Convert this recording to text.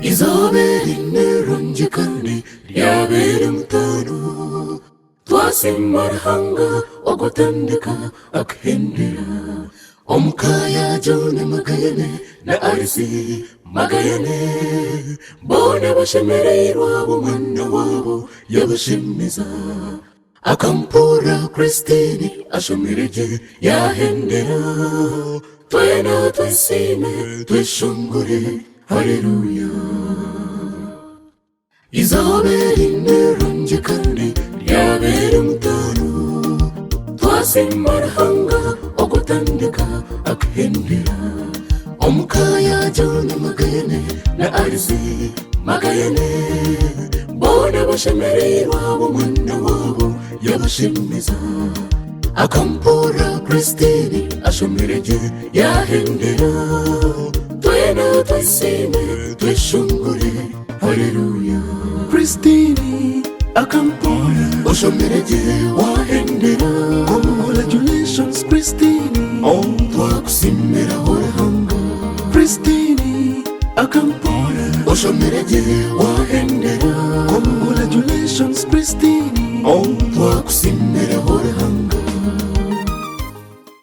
izaberinnerungi kandi ryabera umutano twasimmarhanga ogutandika akhendera omukaya jone magayane na arisi magayane bone bashemereirwa bomwana wabo yabashemiza akampura Kristini ashomereje yahendera twena twesime tweshongore haleluya izaberinnerungi kandi ryabera umutano twasimmarhanga ogutandika akhendera omukaya jone magayane na arisi magayane bone bashemereirwa bomwana wabo yabashemiza akampura Kristini ashomereje yahendera twena twesime tweshongore haleluya Kristini akampura oshomereje wahendera congratulations Kristini twakusimira horahanga Kristini akampura oshomereje wahendera congratulations Kristini twakusimira